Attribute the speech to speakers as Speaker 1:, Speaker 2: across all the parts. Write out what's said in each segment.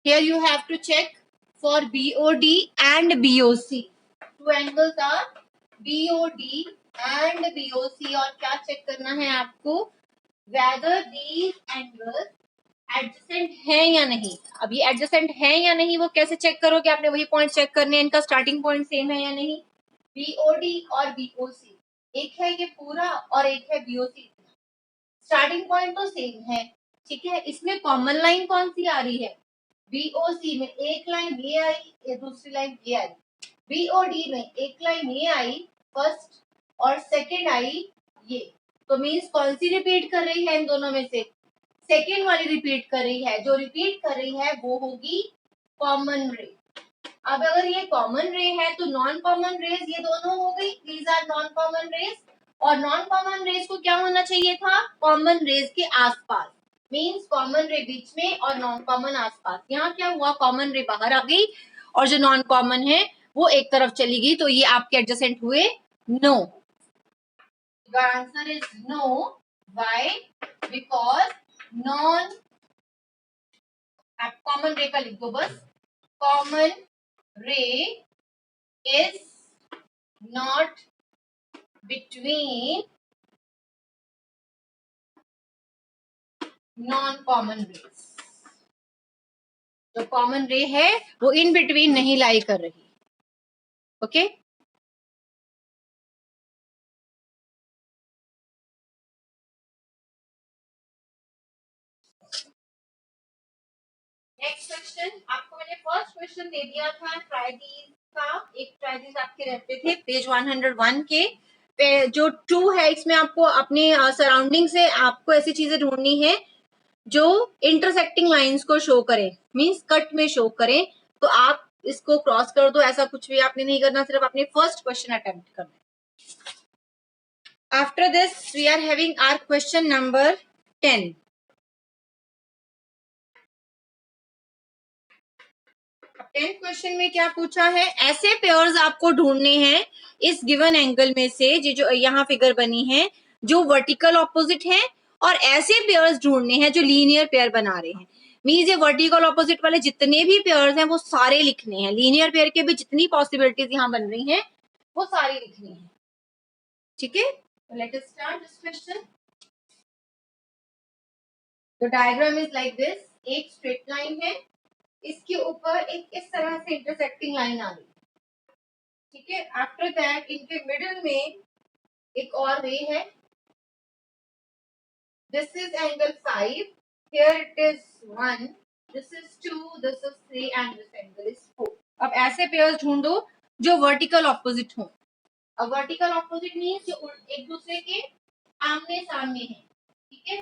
Speaker 1: Here you have to check for BOD and BOC. Two angles are BOD and BOC. और क्या check करना है आपको? Whether these angles adjacent है या नहीं. अब ये adjacent है या नहीं वो कैसे चेक करोगे? आपने वही पॉइंट चेक करने हैं, इनका स्टार्टिंग पॉइंट सेम है या नहीं. BOD और BOC, एक है ये पूरा और एक है BOC. स्टार्टिंग पॉइंट तो सेम है, ठीक है. इसमें कॉमन लाइन कौन सी आ रही है? BOC में एक लाइन ये आई, ये दूसरी लाइन ये आई. BOD में एक लाइन ये आई फर्स्ट और सेकंड आई ये. तो मींस कौन सी रिपीट कर रही है इन दोनों में से? सेकंड वाली रिपीट कर रही है. जो रिपीट कर रही है वो होगी कॉमन रे. अब अगर ये कॉमन रे है तो नॉन कॉमन रेज ये दोनों हो गई. These are non common rays. और नॉन कॉमन रेज को क्या होना चाहिए था? कॉमन रेज के आसपास. मींस कॉमन रे बीच में और नॉन कॉमन आसपास. यहाँ क्या हुआ? कॉमन रे बाहर आ गई और जो नॉन कॉमन है वो एक तरफ चली गई. तो ये आपके एडजेसेंट हुए? No. The answer is no. Why? Because non, आप कॉमन रे का लिख दो बस. Common ray is not between non common rays. जो कॉमन रे है वो इन बिटवीन नहीं लाई कर रही. Okay next question. आपको मैंने फर्स्ट क्वेश्चन दे दिया था ट्राइडीज का. एक ट्राइडीज आपके रहते थे पेज 101 के. जो 2 है इसमें आपको अपने सराउंडिंग से आपको ऐसी चीजें ढूंढनी है जो इंटरसेक्टिंग लाइंस को शो करें. मींस कट में शो करें. तो आप इसको क्रॉस कर दो. ऐसा कुछ भी आपने नहीं करना, सिर्फ अपने फर्स्ट क्वेश्चन अटेम्प्ट करना है. After this we are having our question number 10. 10th question में क्या पूछा है? ऐसे पेयर्स आपको ढूंढने हैं इस गिवन एंगल में से, जो यहाँ फिगर बनी है, जो वर्टिकल ऑपोजिट हैं. और ऐसे पेयर्स ढूंढने हैं जो लीनियर पेयर बना रहे हैं. मींस ये वर्टिकल ऑपोजिट वाले जितने भी पेयर्स हैं वो सारे लिखने हैं. लीनियर पेयर के भी जितनी पॉसिबिलिटीज यहाँ बन रही हैं वो सारी लिखनी है. ठीक है, let us start this question. The diagram is like this. एक स्ट्रेट लाइन है, इसके ऊपर एक इस तरह से इंटरसेक्टिंग लाइन आ रही है. ठीक है. आफ्टर दैट इनके मिडिल में एक और रे है. This is angle 5. Here it is 1. This is 2. This is 3 and this angle is 4. अब ऐसे पेयर्स ढूंढो जो वर्टिकल ऑपोजिट हो. अब वर्टिकल ऑपोजिट मींस जो एक दूसरे के आमने सामने है. ठीक है.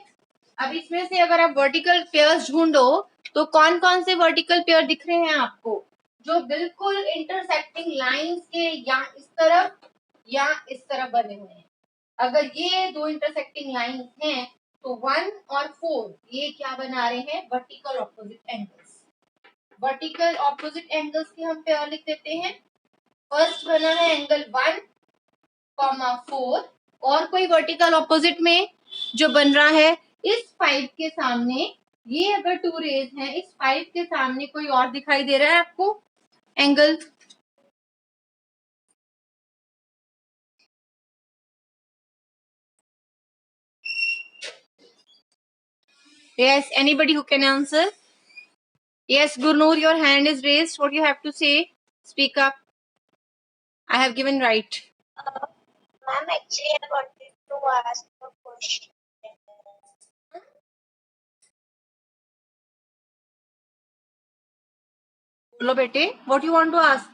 Speaker 1: अब इसमें से अगर आप वर्टिकल पेयर्स ढूंढो तो कौन कौन से वर्टिकल पेयर दिख रहे हैं आपको? जो बिल्कुल इंटरसेक्टिंग लाइंस के या इस तरफ या इस तरफ बने हुए हैं. अगर ये दो इंटरसेक्टिंग लाइंस हैं तो 1 और 4 ये क्या बना रहे हैं? Vertical opposite angles. Vertical opposite angles के हम पेयर लिख देते हैं. फर्स्ट बना है एंगल 1, 4. और कोई वर्टिकल ऑपोजिट में जो बन रहा है इस 5 के सामने, ये अगर 2 रेज हैं, इस 5 के सामने कोई और दिखाई दे रहा है आपको angle? Yes, anybody who can answer? Yes, Gurnur, your hand is raised. What do you have to say? Speak up. I have given right.
Speaker 2: Ma'am, actually, I wanted to ask a question.
Speaker 1: बोलो बेटे, what you want to ask?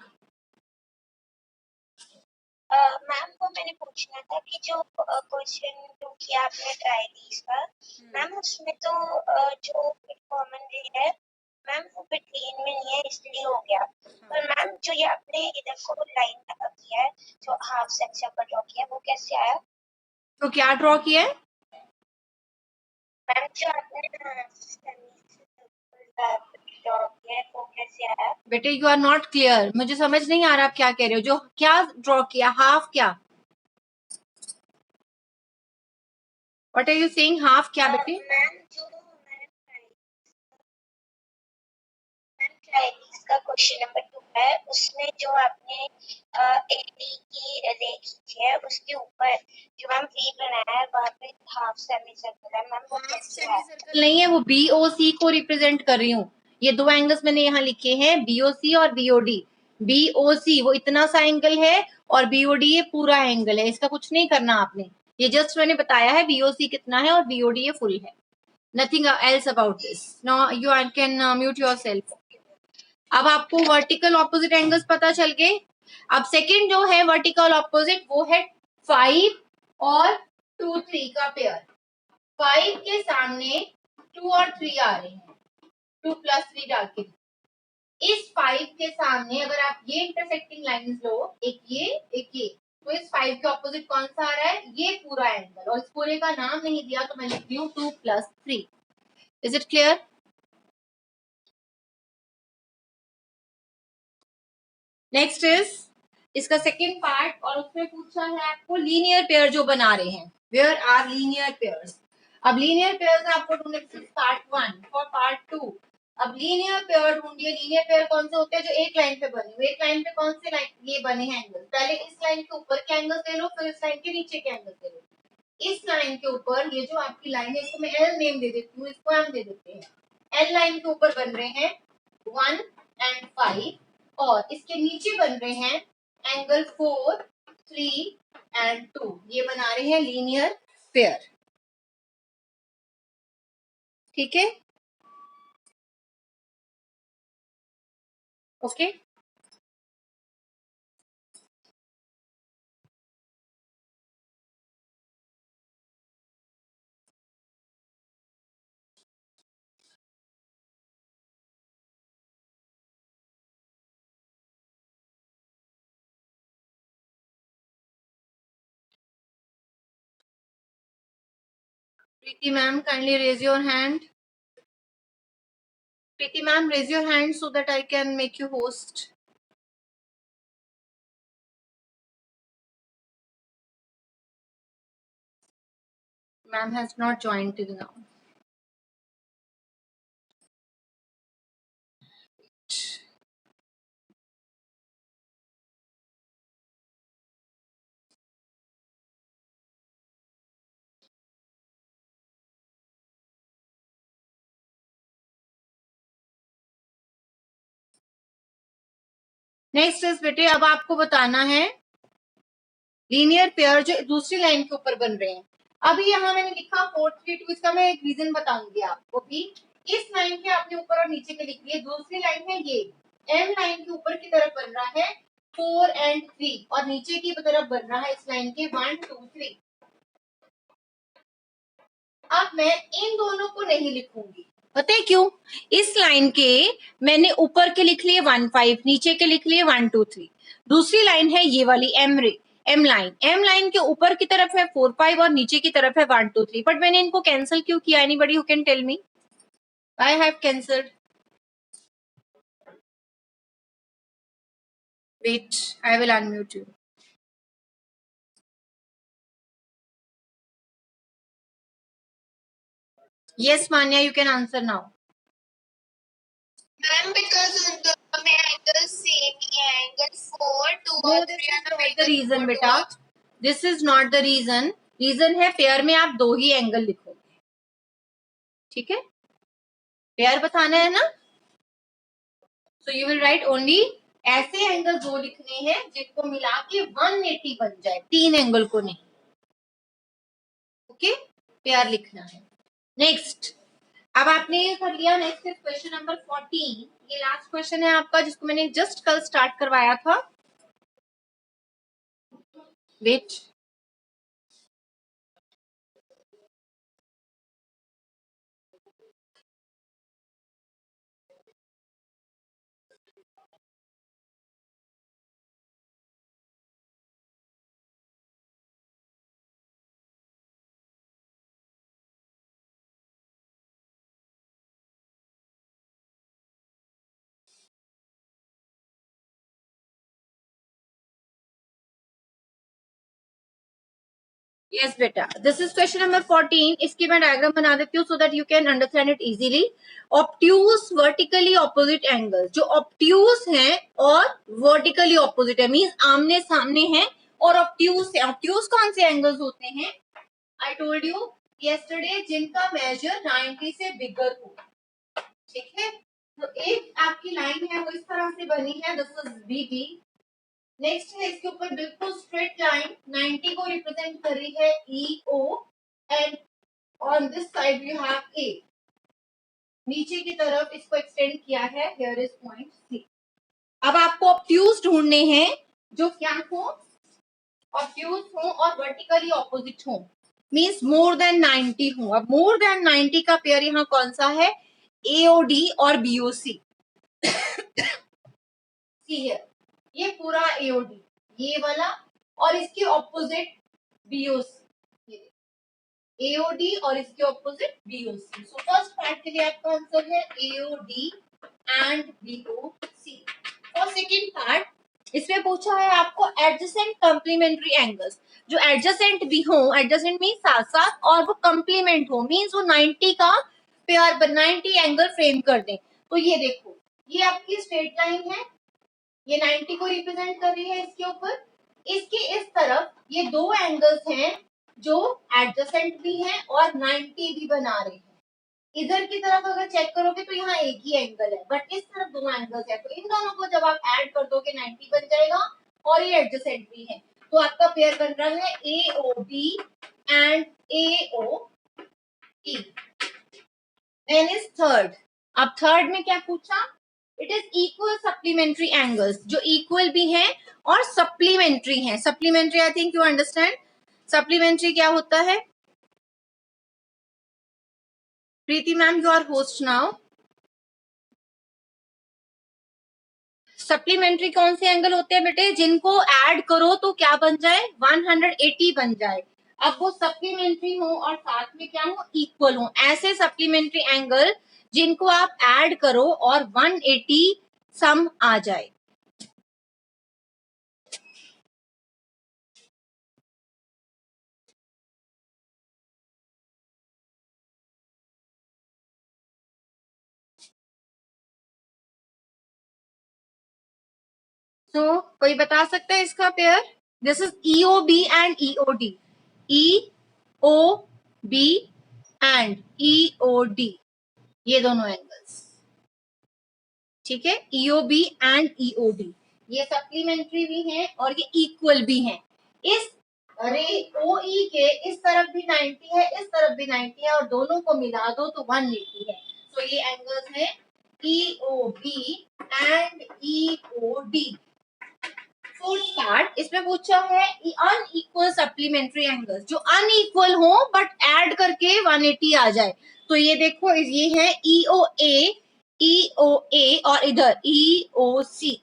Speaker 2: Ma'am को मैंने पूछना था कि जो question जो किया आपने ट्राइडीज का, मैम उसमें तो जो कॉमन रे है मैम वो बिटवीन में नहीं है इसलिए हो गया. पर मैम जो ये आपने इधर को लाइन किया है जो हाफ सेक्शन पर ड्रॉ किया है वो कैसे आया?
Speaker 1: तो क्या ड्रॉ किया है
Speaker 2: मैम? जो आपने ड्रॉ किया है वो कैसे आया?
Speaker 1: बेटे? You are not clear. मुझे समझ नहीं आ रहा आप क्या कह रहे हो. जो क्या ड्रॉ किया? हाफ क्या? What are you saying? Half क्या बेटे?
Speaker 2: मैम जो मैंने क्वेश्चन नंबर 2 है, उसमें जो आपने एडी की रे खींची है उसके ऊपर जो मैम वी बनाया है वहाँ पे हाफ सेमी सर्कल है मैम, वो कैसे है?
Speaker 1: नहीं है, वो बीओसी को रिप्रेजेंट कर रही हूँ। ये दो एंगल्स मैंने यहाँ लिखे हैं, बीओसी और बीओडी। बीओसी वो इतना सा एंगल है और बीओडी ये पूरा एंगल है, इसका कुछ नहीं करना आपने। ये जस्ट मैंने बताया है बीओसी कितना है और बीओडी ये फुल है, nothing else about this. Now you can mute yourself. अब आपको वर्टिकल ऑपोजिट एंगल्स पता चल गए। अब सेकंड जो है वर्टिकल ऑपोजिट वो है 5 और 2 3 का पेयर। 5 के सामने 2 और 3 आ रहे हैं, 2 + 3 डाल के। इस 5 के सामने अगर आप ये इंटरसेक्टिंग लाइंस लो, एक ये, तो इस 5 के ऑपोजिट कौन सा आ रहा है? ये पूरा एंगल। और इस पूरे का नाम नहीं दिया तो मैं लिख रही हूँ 2 + 3। Is it clear? Next is इसका सेकेंड पार्ट, और उसमें पूछा है आपको लीनियर पेयर जो बना रहे हैं, वेयर आर लीनियर पेयर्स। अब लीनियर पेयर्स आपको ढूंढने, पार्ट 1 और पार्ट 2। अब लीनियर पेयर ढूंढिए। लीनियर पेयर कौन से होते हैं? जो एक लाइन पे बने हुए। एक लाइन पे कौन से लाइन ये बने हैं एंगल? पहले इस लाइन के ऊपर के एंगल ले लो, फिर इस लाइन के नीचे के एंगल ले लो। इस लाइन के ऊपर ये जो आपकी लाइन है, इसको मैं एल नेम दे देती हूँ, इसको एम दे देते हैं। एल लाइन के ऊपर बन रहे हैं 1 and 5, और इसके नीचे बन रहे हैं एंगल 4, 3 and 2। ये बना रहे हैं लीनियर पेयर। ठीक है, okay. Preeti ma'am, kindly raise your hand. Preeti ma'am, raise your hand so that I can make you host. Ma'am has not joined till now. Next is बेटे, अब आपको बताना है लीनियर पेयर जो दूसरी line के ऊपर बन रहे हैं। अभी यहाँ मैंने लिखा 4 3 2, इसका मैं एक रीजन बताऊंगी आपको भी। इस लाइन के आपने ऊपर और नीचे के लिख लिए। दूसरी लाइन है ये एम लाइन के ऊपर की तरफ बन रहा है 4 and 3, और नीचे की तरफ बन रहा है इस लाइन के 1 2 3। अब मैं इन दोनों को नहीं लिखूंगी, पता है क्यों? इस लाइन के मैंने ऊपर के लिख लिए 1 5, नीचे के लिख लिए 1 2 3। दूसरी लाइन है ये वाली एम लाइन के ऊपर की तरफ है 4 5 और नीचे की तरफ है 1 2 3। बट मैंने इनको कैंसिल क्यों किया? Anybody who can tell me I have cancelled? Wait, I will unmute you. Yes, Manya, you can answer now.
Speaker 2: Ma'am, because the angles same ही है, angle 4 2
Speaker 1: No,
Speaker 2: और
Speaker 1: this
Speaker 2: 3
Speaker 1: is not the reason, बेटा। This is not the reason. Reason है pair में आप 2 ही angle लिखोगे। ठीक है, pair बताना है ना, so you will write only ऐसे एंगल 2 लिखने हैं जिनको मिला के 180 बन जाए, 3 एंगल को नहीं। ओके, पेयर लिखना है। नेक्स्ट, अब आपने ये कर लिया। Next is question number 14। ये लास्ट क्वेश्चन है आपका, जिसको मैंने जस्ट कल स्टार्ट करवाया था। वेट, यस बेटा, दिस इज क्वेश्चन नंबर 14. इसकी मैं डायग्राम बना देती हूँ so that you can understand it easily. Obtuse vertically opposite angle, जो ऑब्ट्यूज हैं और वर्टिकली ऑपोजिट है, मींस आमने सामने हैं और ऑब्ट्यूज है. ऑब्ट्यूज कौन से एंगल्स होते हैं? आई टोल्ड यू यस्टरडे, जिनका मेजर 90 से बिगर हो. ठीक है, तो एक आपकी लाइन है वो इस तरह से बनी है, दिस इज बीडी. नेक्स्ट है इसके ऊपर बिल्कुल स्ट्रेट लाइन 90 को रिप्रेजेंट कर रही है EO, and on this side you have A. नीचे की तरफ इसको एक्सटेंड किया है, हियर इज पॉइंट C. अब आपको ऑब्ट्यूज ढूंढने हैं जो क्या हो, ऑब्ट्यूज हो और वर्टिकली ऑपोजिट हो, मींस मोर देन 90 हो. अब मोर देन 90 का पेयर यहाँ कौन सा है? AOD और BOC. ये पूरा AOD, ये वाला, और इसके ऑपोजिट BOC. AOD और इसके opposite BOC. So first part के लिए आपका आंसर है AOD एंड BOC. और सेकेंड पार्ट, इसमें पूछा है आपको एडजेसेंट कंप्लीमेंट्री एंगल्स, जो एडजेसेंट भी हो, एडजेसेंट मीन साथ साथ, और वो कंप्लीमेंट हो, मींस वो 90 का पेयर 90 एंगल फ्रेम कर दें. तो ये देखो, ये आपकी स्ट्रेट लाइन है, ये 90 को रिप्रेजेंट कर रही है इसके ऊपर. इसके इस तरफ ये दो एंगल्स हैं जो एडजेसेंट भी हैं और 90 भी बना रहे हैं. इधर की तरफ अगर चेक करोगे तो यहाँ एक ही एंगल है, बट इस तरफ दो एंगल्स है, तो इन दोनों को जब आप ऐड कर दोगे 90 बन जाएगा और ये एडजेसेंट भी है. तो आपका पेयर बन रहा है AOB and AOE. Then is third. अब थर्ड में क्या पूछा? It is equal supplementary angles, जो इक्वल भी हैं और सप्लीमेंट्री हैं. Supplementary I think you understand. Supplementary क्या होता है? Preeti ma'am, you are host now. Supplementary कौन से एंगल होते हैं बेटे? जिनको ऐड करो तो क्या बन जाए? 180 बन जाए. अब वो सप्लीमेंट्री हो और साथ में क्या हो? इक्वल हो. ऐसे सप्लीमेंट्री एंगल जिनको आप ऐड करो और 180 सम आ जाए. तो कोई बता सकता है इसका pair? This is EOB and EOD. EOB and EOD, ये दोनों एंगल्स. ठीक है, EOB एंड EOD ये सप्लीमेंट्री भी हैं और ये इक्वल भी हैं. इस रे OE के इस तरफ भी 90 है, इस तरफ भी 90 है, और दोनों को मिला दो तो 180 है. तो ये एंगल्स है EOB and EOD. Fourth part, इसमें पूछा है अनइक्वल सप्लीमेंट्री एंगल्स, जो अनइक्वल हो बट ऐड करके 180 आ जाए. तो ये देखो, ये है EOA, EOA और इधर EOC.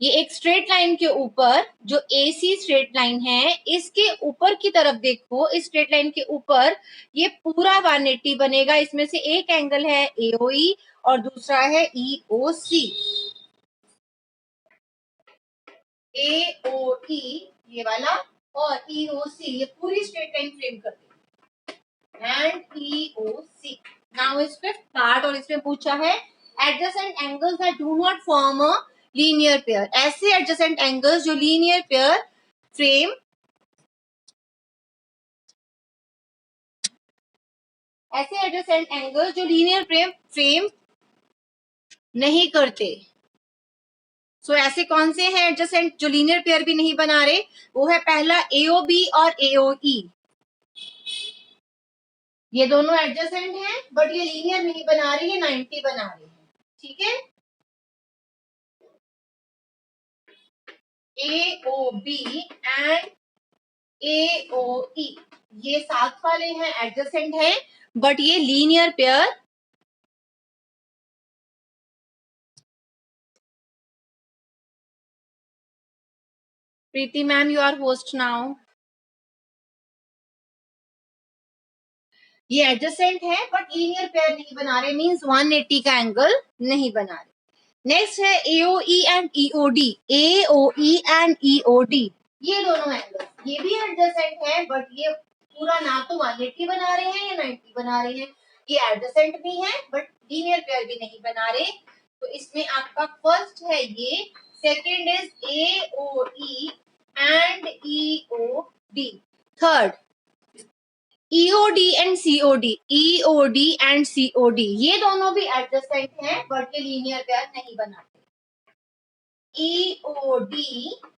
Speaker 1: ये एक स्ट्रेट लाइन के ऊपर जो AC स्ट्रेट लाइन है, इसके ऊपर की तरफ देखो, इस स्ट्रेट लाइन के ऊपर ये पूरा 180 बनेगा. इसमें से एक एंगल है AOE और दूसरा है EOC. AOE ये वाला और EOC ये पूरी स्ट्रेट लाइन फ्रेम कर देंगे. And EOC. नाउ इस फिफ्थ पार्ट, और इसमें पूछा है adjacent angles that do not form a linear pair. ऐसे एडजेसेंट एंगल्स जो लीनियर पेयर फ्रेम, ऐसे एडजेसेंट एंगल्स जो लीनियर फ्रेम नहीं करते. सो ऐसे कौन से हैं एडजेसेंट जो लीनियर पेयर भी नहीं बना रहे? वो है पहला AOB और AOE. ये दोनों एडजेसेंट हैं बट ये लीनियर नहीं बना रही है, 90 बना रही है. ठीक है, AOB एंड AOE ये साथ वाले हैं, एडजेसेंट हैं, बट ये linear pair Preeti ma'am, you are host now. ये एडजेसेंट है बट लीनियर पेयर नहीं बना रहे, मींस 180 का एंगल नहीं बना रहे. नेक्स्ट है AOE and EOD. AOE and EOD ये दोनों एंगल ये भी एडजेसेंट है बट ये पूरा ना तो 180 बना रहे हैं या 90 बना रहे हैं, ये एडजेसेंट भी है बट लीनियर पेयर भी नहीं बना रहे, तो इसमें आपका फर्स्ट है ये, second is AOE and EOD, third EOD and COD, EOD and COD ये दोनों भी एडजेसेंट हैं बट ये लीनियर पेयर नहीं बनाते, EOD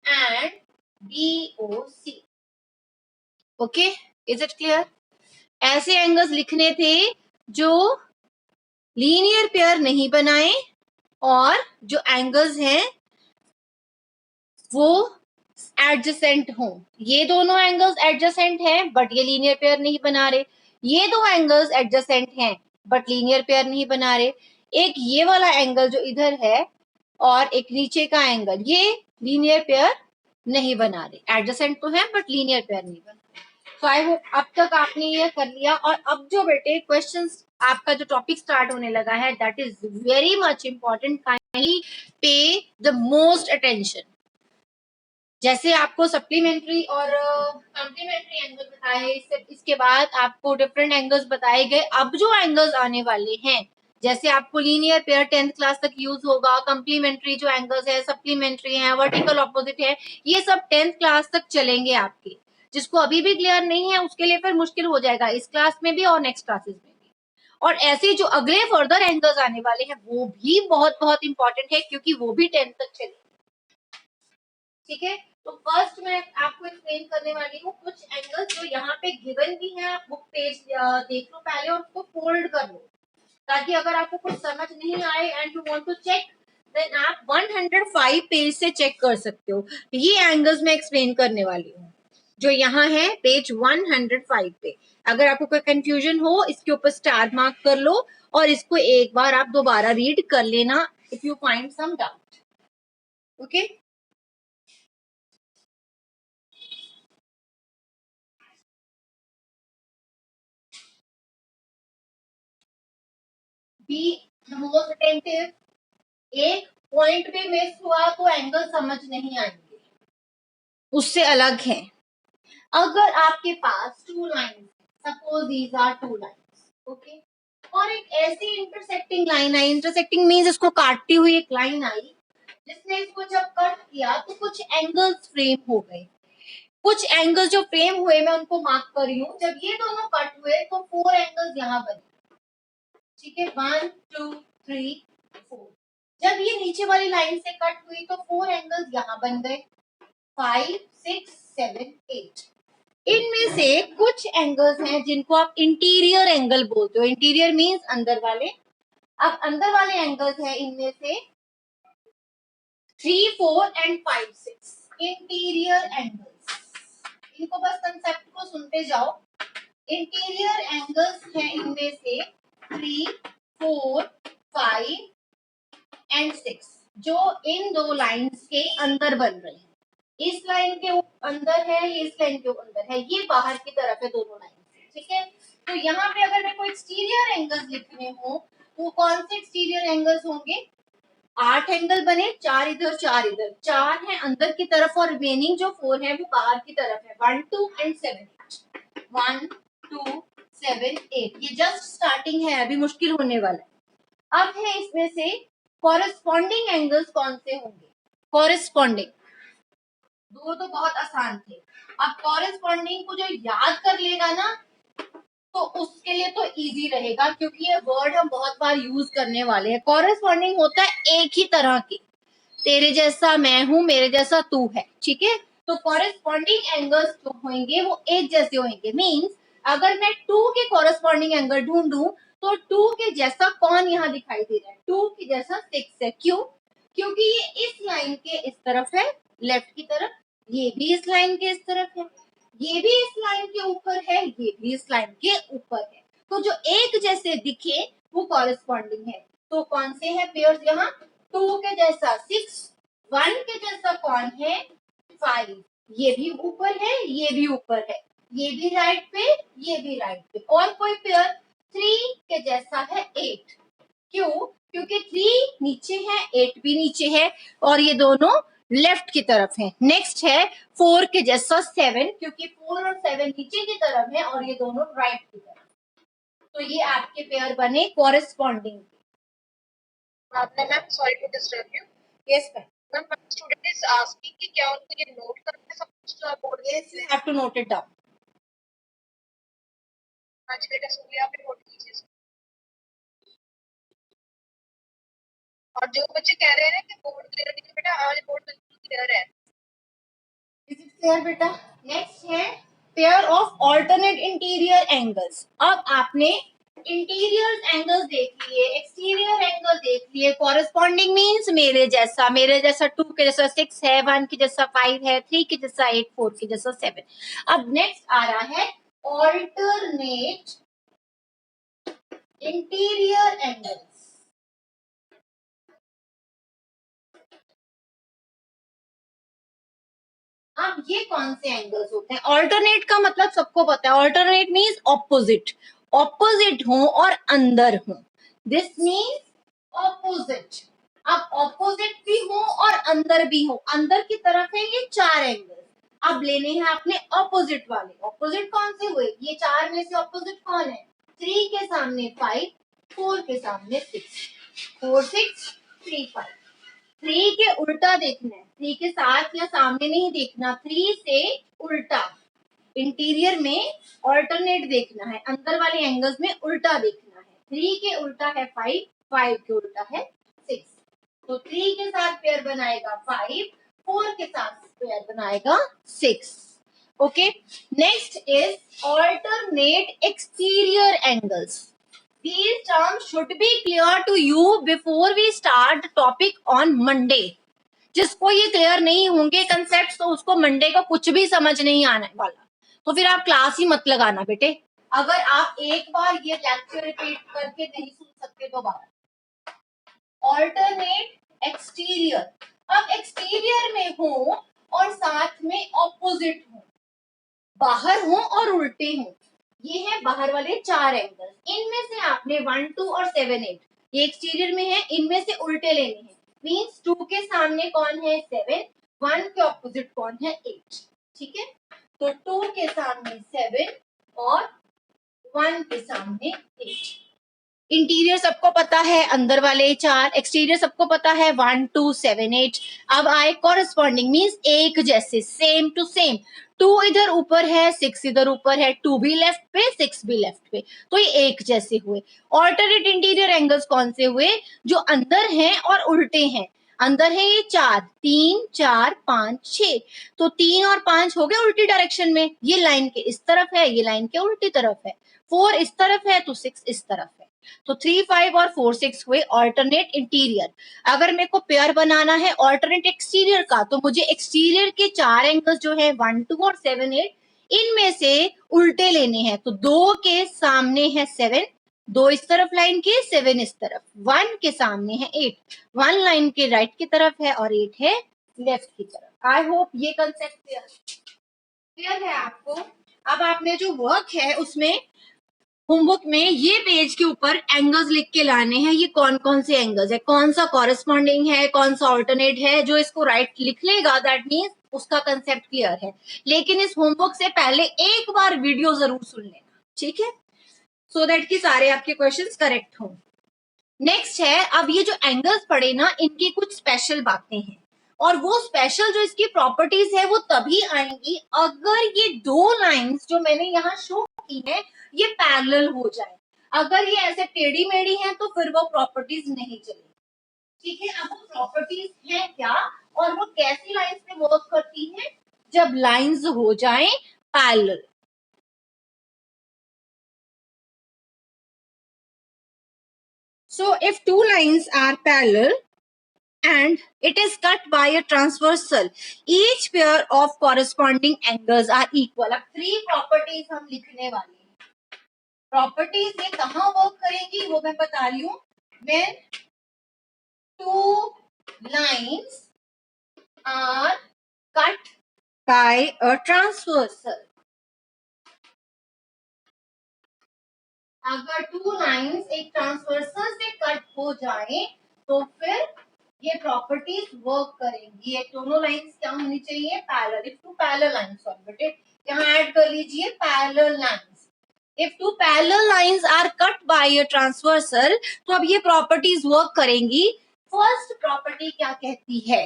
Speaker 1: and BOC। Okay, is it clear? ऐसे एंगल्स लिखने थे जो लीनियर पेयर नहीं बनाए और जो एंगल्स हैं वो एडजेसेंट हों। ये दोनों एंगल्स एडजेसेंट हैं बट ये लीनियर पेयर नहीं बना रहे, ये दो एंगल्स एडजेसेंट हैं बट लीनियर पेयर नहीं बना रहे, एक ये वाला एंगल जो इधर है और एक नीचे का एंगल, ये लीनियर पेयर नहीं बना रहे, एडजेसेंट तो है बट लीनियर पेयर नहीं बना रहे। तो आई होप अब तक आपने ये कर लिया। और अब जो बेटे क्वेश्चंस आपका जो टॉपिक स्टार्ट होने लगा है that is very much important, kindly पे द मोस्ट अटेंशन। जैसे आपको सप्लीमेंट्री और कॉम्प्लीमेंट्री एंगल बताए, इसके बाद आपको डिफरेंट एंगल्स बताए गए, अब जो एंगल्स आने वाले हैं जैसे आपको लीनियर पेयर 10th क्लास तक यूज होगा, कॉम्प्लीमेंट्री जो एंगल्स है, सप्लीमेंट्री है, वर्टिकल ऑपोजिट है, ये सब 10th क्लास तक चलेंगे आपके। जिसको अभी भी क्लियर नहीं है उसके लिए फिर मुश्किल हो जाएगा इस क्लास में भी और नेक्स्ट क्लासेस में भी। और ऐसे जो अगले फर्दर एंगल्स आने वाले हैं वो भी बहुत बहुत इंपॉर्टेंट है क्योंकि वो भी 10th तक चलेंगे। ठीक है, तो फर्स्ट मैं आपको एक्सप्लेन करने वाली हूँ कुछ एंगल्स जो यहाँ पे गिवन भी है, आप बुक पेज देख लो पहले और उसको फोल्ड कर लो ताकि अगर आपको कुछ समझ नहीं आए and you want to check then आप 105 पेज से चेक कर सकते हो। ये एंगल्स मैं एक्सप्लेन करने वाली हूँ जो यहाँ है पेज 105 पे। अगर आपको कोई कंफ्यूजन हो इसके ऊपर स्टार मार्क कर लो और इसको एक बार आप दोबारा रीड कर लेना if you find some doubt. Okay, be the most attentive. एक पॉइंट भी मिस हुआ तो एंगल समझ नहीं आएंगे, उससे अलग है। अगर आपके पास two lines, suppose these are two lines, okay, और एक ऐसी इंटरसेक्टिंग लाइन आई, इंटरसेक्टिंग मींस इसको काटती हुई एक लाइन आई जिसने इसको जब कट किया तो कुछ एंगल्स फ्रेम हो गए। कुछ एंगल्स जो फ्रेम हुए मैं उनको मार्क कर रही हूँ, जब ये दोनों कट हुए तो 4 एंगल्स यहाँ बने। ठीक है, 1 2 3 4। जब ये नीचे वाली लाइन से कट हुई तो 4 एंगल्स यहाँ बन गए, 5 6 7 8। इनमें से कुछ एंगल्स हैं जिनको आप इंटीरियर एंगल बोलते हो। इंटीरियर मींस अंदर वाले। अब अंदर वाले एंगल्स हैं इनमें से 3 4 एंड 5 6 इंटीरियर एंगल्स। इनको बस कंसेप्ट को सुनते जाओ। इंटीरियर एंगल्स हैं इनमें से 3 4 5 एंड 6 जो इन दो लाइंस के अंदर बन रहे हैं। इस लाइन के अंदर है, ये इस लाइन के अंदर है, ये बाहर की तरफ है दोनों लाइन। ठीक है, तो यहाँ पे अगर मेरे को एक्सटीरियर एंगल्स लिखने हो तो कौन से एक्सटीरियर एंगल्स होंगे? 8 एंगल बने, 4 इधर 4 इधर, 4 है अंदर की तरफ और रिमेनिंग जो 4 है वो बाहर की तरफ है। 1 2 एंड 7 8, 1 2 7 8। ये जस्ट स्टार्टिंग है, अभी मुश्किल होने वाला है। अब है इसमें से कॉरेस्पॉन्डिंग एंगल्स कौन से होंगे? कॉरेस्पॉन्डिंग दो तो बहुत आसान थे। अब कॉरेस्पॉन्डिंग को जो याद कर लेगा ना तो उसके लिए तो इजी रहेगा क्योंकि ये वर्ड हम बहुत बार यूज करने वाले हैं। कॉरेस्पॉन्डिंग होता है एक ही तरह के, तेरे जैसा मैं हूं, मेरे जैसा तू है। ठीक है, तो कॉरेस्पॉन्डिंग एंगल्स जो होंगे वो एक जैसे होंगे। मींस अगर मैं 2 के कॉरेस्पॉन्डिंग एंगल ढूंढूं तो 2 के जैसा कौन यहाँ दिखाई दे रहा है? 2 के जैसा 6 है। क्यों? क्योंकि ये इस लाइन के इस तरफ है लेफ्ट की तरफ, ये भी इस लाइन के इस तरफ है, ये भी इस लाइन के ऊपर है, ये भी इस लाइन के ऊपर है। तो जो एक जैसे दिखे वो कॉरेस्पॉन्डिंग है। तो कौन से हैं पेयर्स यहाँ? 2 के जैसा 6, 1 के जैसा कौन है? 5। ये भी ऊपर है, ये भी ऊपर है, ये भी राइट पे, ये भी राइट पे। और कोई पेयर 3 के जैसा है 8। क्यों? क्योंकि 3 नीचे है, 8 भी नीचे है और ये दोनों लेफ्ट की तरफ है। नेक्स्ट है 4 के जैसा 7, क्योंकि 4 और 7 नीचे की तरफ है और ये दोनों राइट की तरफ, तो ये आपके पेयर बने corresponding. Ma'am sorry to disturb you. Yes ma'am, student is asking कि क्या उनको ये नोट करना है सब कुछ जो आप बोल रहे हैं? Yes, you have to note it down. आज बेटा सुनिए, आप नोट कीजिए। और जो बच्चे कह रहे हैं कि बोर्ड क्लियर नहीं है, बेटा आज बोर्ड बिल्कुल क्लियर है। इज इट क्लियर बेटा? नेक्स्ट है pair of alternate interior angles. अब आपने इंटीरियर एंगल्स देख लिए, एक्सटीरियर एंगल देख लिए, कॉरेस्पॉन्डिंग मींस मेरे जैसा 2 के जैसा 6 है, 1 के जैसा 5 है, 3 के जैसा 8, 4 के जैसा 7। अब नेक्स्ट आ रहा है ऑल्टरनेट इंटीरियर एंगल्स। अब ये कौन से एंगल्स होते हैं? ऑल्टरनेट का मतलब सबको पता है, ऑल्टरनेट मीन्स ऑपोजिट, ऑपोजिट हो और अंदर हो, दिस मीन्स ऑपोजिट। अब ऑपोजिट भी हो और अंदर भी हो, अंदर की तरफ है ये 4 एंगल। अब लेने हैं आपने ऑपोजिट वाले। ऑपोजिट कौन से हुए? ये 4 में से ऑपोजिट कौन है? 3 के सामने 5, 4 के सामने 6, 4 6 3 5। 3 के उल्टा देखना है, 3 के साथ या सामने नहीं देखना, 3 से उल्टा। इंटीरियर में ऑल्टरनेट देखना है, अंदर वाले एंगल्स में उल्टा देखना है। 3 के उल्टा है 5, 5 के उल्टा है 6, तो 3 के साथ पेयर बनाएगा 5, 4 के साथ पेयर बनाएगा 6। Okay, next is alternate exterior angles. These terms should be clear to you before we start the topic on Monday. जिसको ये क्लियर नहीं होंगे कंसेप्ट, तो उसको मंडे का कुछ भी समझ नहीं आने वाला, तो फिर आप क्लास ही मत लगाना बेटे। अगर आप एक बार ये लेक्चर रिपीट करके नहीं सुन सकते दोबारा। ऑल्टरनेट एक्सटीरियर, अब एक्सटीरियर में हो और साथ में ऑपोजिट हो, बाहर हो और उल्टे हो, ये है बाहर वाले 4 एंगल। इनमें से आपने 1 2 और 7 8 ये एक्सटीरियर में है, इनमें से उल्टे लेने हैं। मींस 2 के सामने कौन है? 7, 1 के ऑपोजिट कौन है? 8। ठीक है, तो 2 के सामने 7 और 1 के सामने 8। इंटीरियर सबको पता है, अंदर वाले 4। एक्सटीरियर सबको पता है 1 2 7 8। अब आए कॉरेस्पॉन्डिंग मींस एक जैसे, सेम टू सेम। 2 इधर ऊपर है, 6 इधर ऊपर है, 2 भी लेफ्ट पे 6 भी लेफ्ट पे, तो ये एक जैसे हुए। ऑल्टरनेट इंटीरियर एंगल्स कौन से हुए? जो अंदर हैं और उल्टे हैं। अंदर है ये 4, 3 4 5 6, तो 3 और 5 हो गए उल्टी डायरेक्शन में, ये लाइन के इस तरफ है, ये लाइन के उल्टी तरफ है। 4 इस तरफ है तो 6 इस तरफ है, तो 3 5 और 4 6 हुए ऑल्टरनेट इंटीरियर। अगर मेरे को पेयर बनाना है ऑल्टरनेट एक्सटीरियर का, तो मुझे एक्सटीरियर के 4 एंगल्स जो है 1 2 और 7 8, इनमें से उल्टे लेने हैं। तो 2 के सामने है 7, 2 इस तरफ लाइन के, 7 इस तरफ, 1 के सामने है 8, 1 लाइन के राइट की तरफ है और 8 है लेफ्ट की तरफ। आई होप ये कंसेप्ट क्लियर है आपको। अब आपने जो वर्क है उसमें होमवर्क में ये पेज के ऊपर एंगल्स लिख के लाने हैं, ये कौन कौन से एंगल्स है, कौन सा कॉरेस्पॉन्डिंग है, कौन सा ऑल्टरनेट है। जो इसको राइट लिख लेगा दैट मीन्स उसका कंसेप्ट क्लियर है। लेकिन इस होमवर्क से पहले एक बार वीडियो जरूर सुन लेना, ठीक है, सो दैट कि सारे आपके क्वेश्चंस करेक्ट हों। नेक्स्ट है, अब ये जो एंगल्स पढ़े ना, इनकी कुछ स्पेशल बातें हैं, और वो स्पेशल जो इसकी प्रॉपर्टीज है वो तभी आएंगी अगर ये 2 लाइंस जो मैंने यहाँ शो की है ये पैरेलल हो जाए। अगर ये ऐसे टेढ़ी मेढ़ी हैं तो फिर वो प्रॉपर्टीज नहीं चलेगी। ठीक है, अब वो प्रॉपर्टीज है क्या और वो कैसी लाइंस पे वर्क करती है? जब लाइंस हो जाएं parallel. So if two lines are parallel and it is cut by a transversal, each pair of corresponding angles are equal. अब 3 properties हम लिखने वाले हैं। Properties ये कहाँ work करेंगी वो मैं बता रही हूँ। When two lines are cut by a transversal, अगर 2 lines एक ट्रांसवर्सल से कट हो जाए तो फिर ये प्रॉपर्टीज वर्क करेंगी। ये दोनों लाइंस क्या होनी चाहिए? Parallel. If two parallel lines, sorry बेटे यहाँ ऐड कर लीजिए parallel lines. If two parallel lines are cut by a transversal, तो अब ये प्रॉपर्टीज वर्क करेंगी। फर्स्ट प्रॉपर्टी क्या कहती है?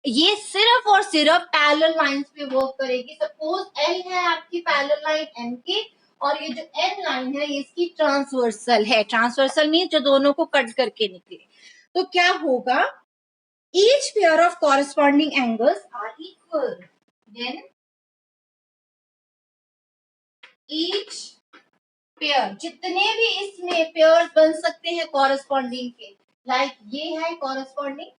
Speaker 1: ये सिर्फ और सिर्फ पैरेलल लाइंस पे वर्क करेगी। सपोज एल है आपकी पैरेलल लाइन एम के, और ये जो एन लाइन है ये इसकी ट्रांसवर्सल है। ट्रांसवर्सल मीन जो दोनों को कट करके निकले। तो क्या होगा? Each pair of corresponding angles are equal, then each pair, जितने भी इसमें पेयर्स बन सकते हैं कॉरेस्पॉन्डिंग के, लाइक ये है कॉरेस्पॉन्डिंग,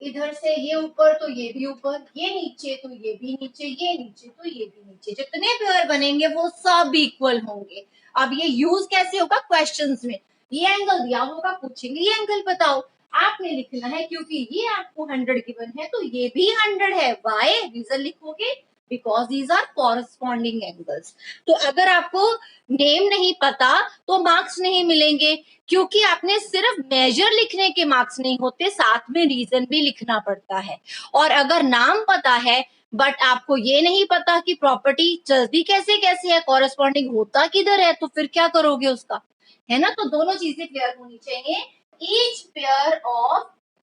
Speaker 1: इधर से ये ऊपर तो ये भी ऊपर, ये नीचे तो ये भी नीचे, ये नीचे तो ये भी नीचे, जितने पेयर बनेंगे वो सब इक्वल होंगे। अब ये यूज कैसे होगा? क्वेश्चंस में ये एंगल दिया होगा, पूछेंगे ये एंगल बताओ, आपने लिखना है क्योंकि ये आपको 100 गिवन है तो ये भी 100 है। वाई? रीजन लिखोगे because these are corresponding angles. तो अगर आपको नेम नहीं पता तो मार्क्स नहीं मिलेंगे, क्योंकि आपने सिर्फ मेजर लिखने के मार्क्स नहीं होते, साथ में रीजन भी लिखना पड़ता है। और अगर नाम पता है बट आपको ये नहीं पता कि प्रॉपर्टी चलती कैसे कैसे है, कॉरेस्पॉन्डिंग होता किधर है, तो फिर क्या करोगे उसका? है ना? तो दोनों चीजें क्लियर होनी चाहिए। Each pair of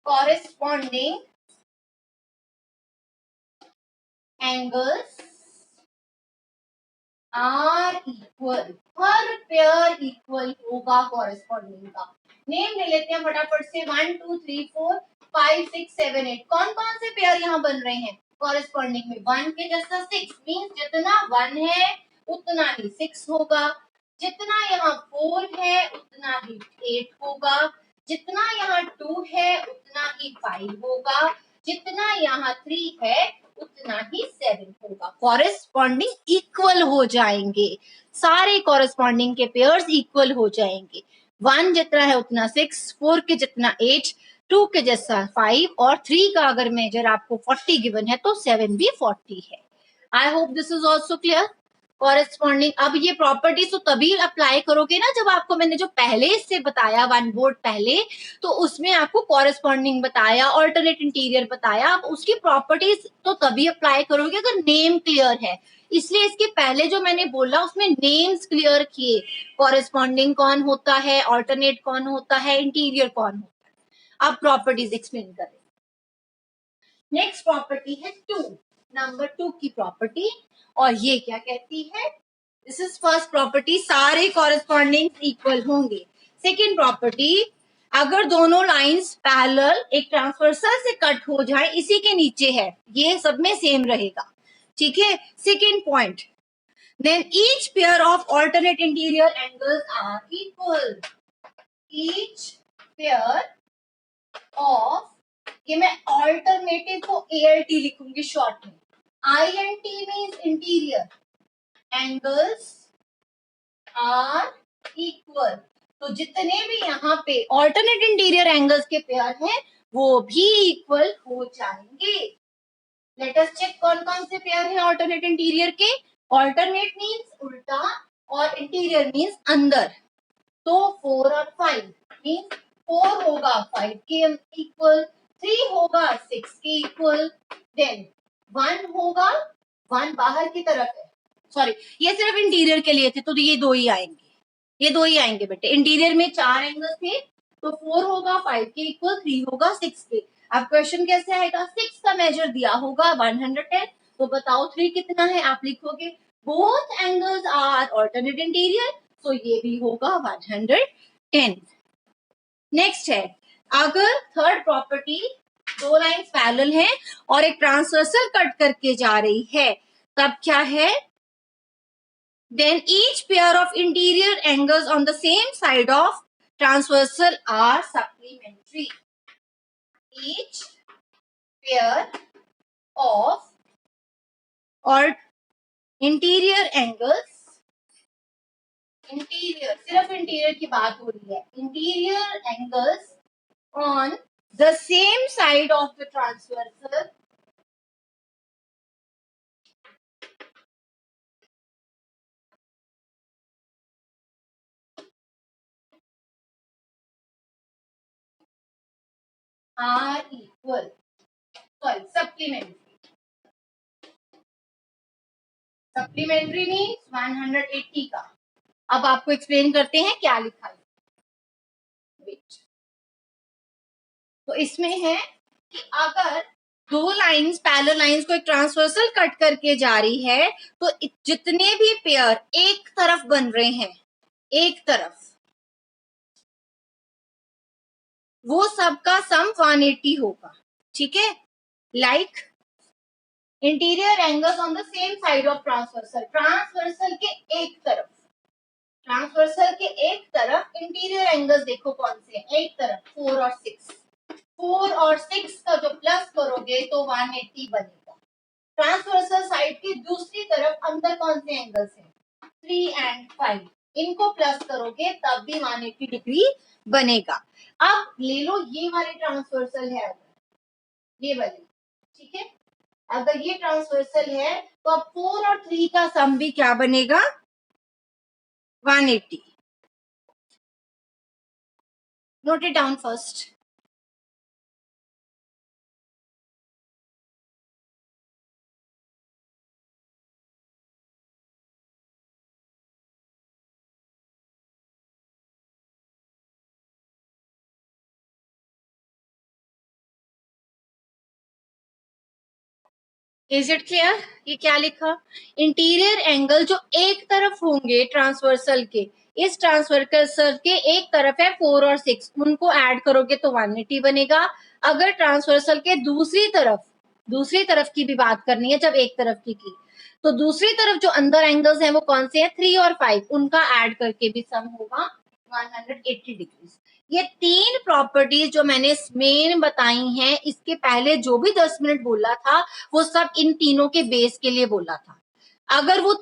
Speaker 1: corresponding angles are equal, हर पेयर इक्वल होगा कॉरेस्पॉन्डिंग का। नेम ले लेते हैं फटाफट से, 1 2 3 4 5 6 7 8। कौन कौन से पेयर यहाँ बन रहे हैं कॉरेस्पॉन्डिंग में? 1 के जैसा 6 मीन्स जितना 1 है उतना ही 6 होगा, जितना यहाँ 4 है उतना ही 8 होगा, जितना यहाँ 2 है उतना ही 5 होगा, जितना यहाँ 3 है उतना ही 7 होगा। कॉरेस्पॉन्डिंग इक्वल हो जाएंगे, सारे कॉरेस्पॉन्डिंग के पेयर्स इक्वल हो जाएंगे। 1 जितना है उतना 6, 4 के जितना 8, 2 के जैसा 5 और 3 का अगर मेजर आपको 40 गिवन है तो 7 भी 40 है। I hope this is also clear. Corresponding, अब ये प्रॉपर्टीज तो तभी अप्लाई करोगे ना जब आपको मैंने जो पहले इससे बताया 1 बोर्ड पहले, तो उसमें आपको कॉरेस्पॉन्डिंग बताया, ऑल्टरनेट इंटीरियर बताया। अब उसकी प्रॉपर्टीज तो तभी अप्लाई करोगे अगर नेम क्लियर है। इसलिए इसके पहले जो मैंने बोला उसमें नेम्स क्लियर किए, कॉरेस्पॉन्डिंग कौन होता है, ऑल्टरनेट कौन होता है, इंटीरियर कौन होता है। अब प्रॉपर्टीज एक्सप्लेन करें। नेक्स्ट प्रॉपर्टी है 2, नंबर 2 की प्रॉपर्टी, और ये क्या कहती है? दिस इज फर्स्ट प्रॉपर्टी, सारे कॉरेस्पॉन्डिंग इक्वल होंगे। सेकेंड प्रॉपर्टी, अगर दोनों लाइंस पैरेलल एक ट्रांसवर्सल से कट हो जाए, इसी के नीचे है, ये सब में सेम रहेगा, ठीक है। Second point, then each pair of alternate interior angles are equal. Each pair of, ये मैं ऑल्टरनेटिव को ALT लिखूंगी शॉर्ट में, INT means interior, angles are equal. तो जितने भी यहाँ पे ऑल्टरनेट इंटीरियर एंगल्स के पेयर हैं वो भी इक्वल हो जाएंगे। लेट अस चेक कौन कौन से पेयर हैं ऑल्टरनेट इंटीरियर के। ऑल्टरनेट मीन्स उल्टा और इंटीरियर मीन्स अंदर। तो 4 और 5 मीन्स 4 होगा 5 के इक्वल, 3 होगा 6 के इक्वल, देन 1 होगा, 1 बाहर की तरफ है, सॉरी ये सिर्फ इंटीरियर के लिए थे तो ये दो ही आएंगे, ये दो ही आएंगे बेटे। इंटीरियर में 4 एंगल थे तो 4 होगा 5 के इक्वल, 3 होगा 6 के। अब क्वेश्चन कैसे आएगा? 6 का मेजर दिया होगा 110, तो बताओ 3 कितना है? आप लिखोगे both angles are alternate interior, तो ये भी होगा 110। नेक्स्ट है, अगर थर्ड प्रॉपर्टी, दो लाइंस पैरेलल हैं और एक ट्रांसवर्सल कट करके जा रही है, तब क्या है? Then each pair of interior angles on the same side of transversal are supplementary. Each pair of or interior angles, interior, सिर्फ इंटीरियर की बात हो रही है, interior angles on the same side of the transversal are equal supplementary means 180 का। अब आपको explain करते हैं क्या लिखा है। तो इसमें है कि अगर दो लाइंस पैरेलल लाइंस को एक ट्रांसवर्सल कट करके जा रही है तो जितने भी पेयर एक तरफ बन रहे हैं, एक तरफ, वो सबका सम 180 होगा। ठीक है, like interior angles on the same side of transversal, transversal के एक तरफ, ट्रांसवर्सल के एक तरफ इंटीरियर एंगल्स देखो कौन से हैं, एक तरफ 4 और 6, 4 और 6 का जो प्लस करोगे तो 180 बनेगा। ट्रांसवर्सल साइड की दूसरी तरफ अंदर कौन से एंगल्स हैं, 3 and 5, इनको प्लस करोगे तब भी 180 डिग्री बनेगा। अब ले लो ये वाली ट्रांसवर्सल है, ये वाली, ठीक है, अगर ये ट्रांसवर्सल है तो अब 4 और 3 का सम भी क्या बनेगा, 180। Note it down first. Is it clear? ये क्या लिखा, इंटीरियर एंगल जो एक तरफ होंगे ट्रांसवर्सल के, इस ट्रांसवर्सल के एक तरफ है 4 और 6, उनको ऐड करोगे तो 180 बनेगा। अगर ट्रांसवर्सल के दूसरी तरफ की भी बात करनी है, जब एक तरफ की तो दूसरी तरफ जो अंदर एंगल्स हैं वो कौन से हैं, 3 और 5, उनका ऐड करके भी सम होगा 180 डिग्री। ये तीन प्रॉपर्टीज जो मैंने मेन बताई हैं, इसके पहले जो भी 10 मिनट बोला था वो सब इन तीनों के बेस के लिए बोला था। अगर वो